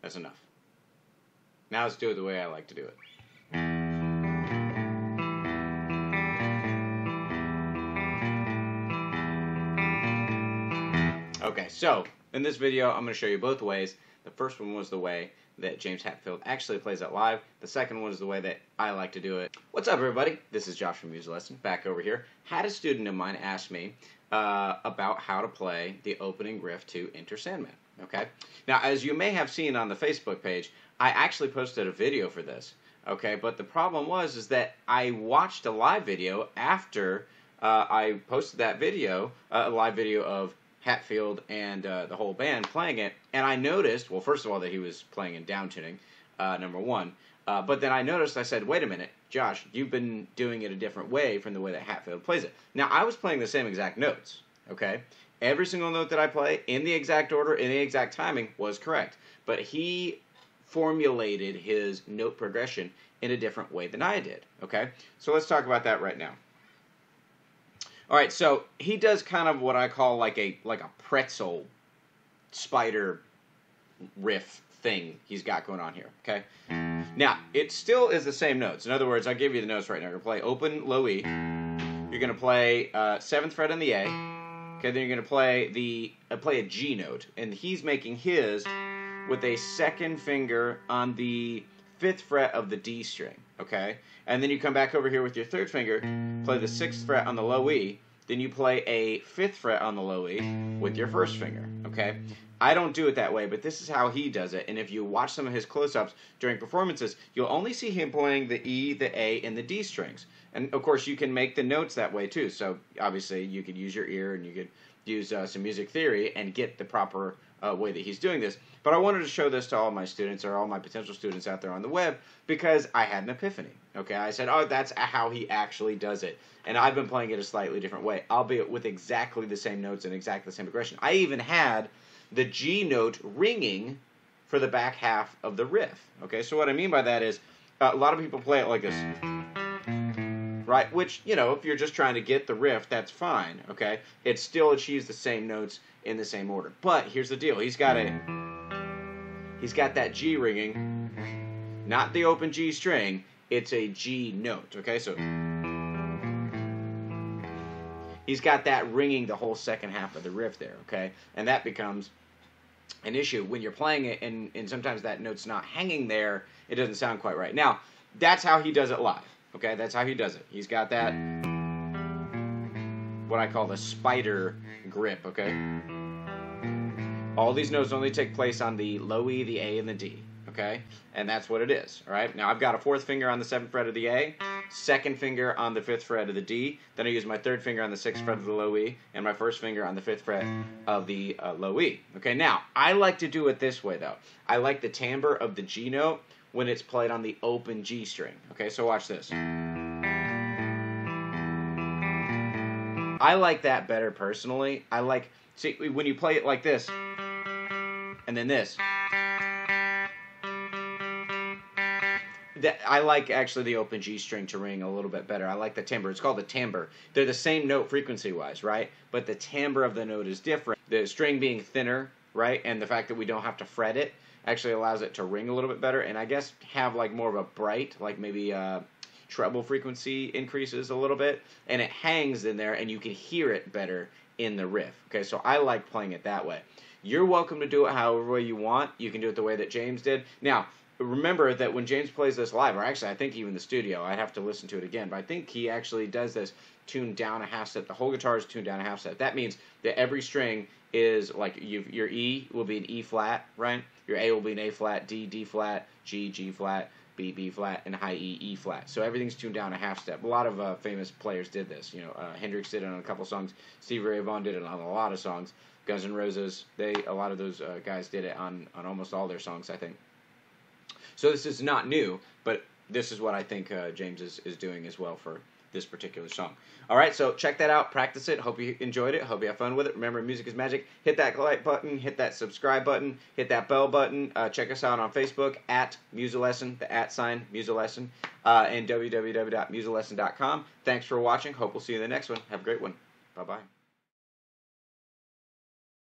That's enough. Now let's do it the way I like to do it. Okay, so in this video, I'm going to show you both ways. The first one was the way that James Hetfield actually plays it live. The second one is the way that I like to do it. What's up, everybody? This is Josh from Music Lesson, back over here. Had a student of mine ask me about how to play the opening riff to Enter Sandman. Okay. Now, as you may have seen on the Facebook page, I actually posted a video for this. Okay, but the problem is that I watched a live video after I posted that video, a live video of Hetfield and the whole band playing it, and I noticed, well, first of all, that he was playing in downtuning, number one, but then I said, wait a minute, Josh, you've been doing it a different way from the way that Hetfield plays it. Now, I was playing the same exact notes, okay? Every single note that I play, in the exact order, in the exact timing, was correct, but he formulated his note progression in a different way than I did, okay? So let's talk about that right now. All right, so he does kind of what I call like a pretzel spider riff thing he's got going on here, okay? Now, it still is the same notes. In other words, I'll give you the notes right now. You're going to play open, low E. You're going to play 7th fret on the A. Okay, then you're going to play play a G note, and he's making his with a 2nd finger on the 5th fret of the D string, okay? And then you come back over here with your 3rd finger, play the 6th fret on the low E, then you play a 5th fret on the low E with your 1st finger, okay? I don't do it that way, but this is how he does it, and if you watch some of his close-ups during performances, you'll only see him playing the E, the A, and the D strings. And, of course, you can make the notes that way, too, so obviously you could use your ear and you could use some music theory and get the proper way that he's doing this. But I wanted to show this to all my students or all my potential students out there on the web because I had an epiphany. Okay, I said, oh, that's how he actually does it. And I've been playing it a slightly different way, albeit with exactly the same notes and exactly the same progression. I even had the G note ringing for the back half of the riff. Okay, so what I mean by that is a lot of people play it like this. Right, which, you know, if you're just trying to get the riff, that's fine, okay? It still achieves the same notes in the same order. But here's the deal. He's got that G ringing, not the open G string. It's a G note, okay? So he's got that ringing the whole second half of the riff there, okay? And that becomes an issue when you're playing it and sometimes that note's not hanging there. It doesn't sound quite right. Now, that's how he does it live. Okay, that's how he does it. He's got that, what I call the spider grip, okay? All these notes only take place on the low E, the A, and the D, okay? And that's what it is, all right? Now, I've got a 4th finger on the 7th fret of the A, 2nd finger on the 5th fret of the D, then I use my 3rd finger on the 6th fret of the low E, and my 1st finger on the 5th fret of the low E. Okay, now, I like to do it this way, though. I like the timbre of the G note when it's played on the open G string. Okay, so watch this. I like that better personally. See, when you play it like this, and then this, I like actually the open G string to ring a little bit better. I like the timbre. It's called the timbre. They're the same note frequency-wise, right? But the timbre of the note is different. The string being thinner, right, and the fact that we don't have to fret it actually allows it to ring a little bit better, and I guess have like more of a bright, like maybe treble frequency increases a little bit, and it hangs in there, and you can hear it better in the riff. Okay, so I like playing it that way. You're welcome to do it however way you want. You can do it the way that James did. Now, remember that when James plays this live, or actually I think even the studio, I'd have to listen to it again, but I think he actually does this tuned down a half step. The whole guitar is tuned down a half step. That means that every string is like your E will be an E flat, right? Your A will be an A flat, D, D flat, G, G flat, B, B flat, and high E, E flat. So everything's tuned down a half step. A lot of famous players did this. You know, Hendrix did it on a couple songs. Stevie Ray Vaughan did it on a lot of songs. Guns N' Roses, a lot of those guys did it on almost all their songs, I think. So this is not new, but this is what I think James is doing as well for this particular song. All right, so check that out, practice it. Hope you enjoyed it. Hope you have fun with it. Remember, music is magic. Hit that like button, hit that subscribe button, hit that bell button. Check us out on Facebook at Musilesson, the @ Musilesson, and www.musilesson.com. Thanks for watching. Hope we'll see you in the next one. Have a great one. Bye-bye.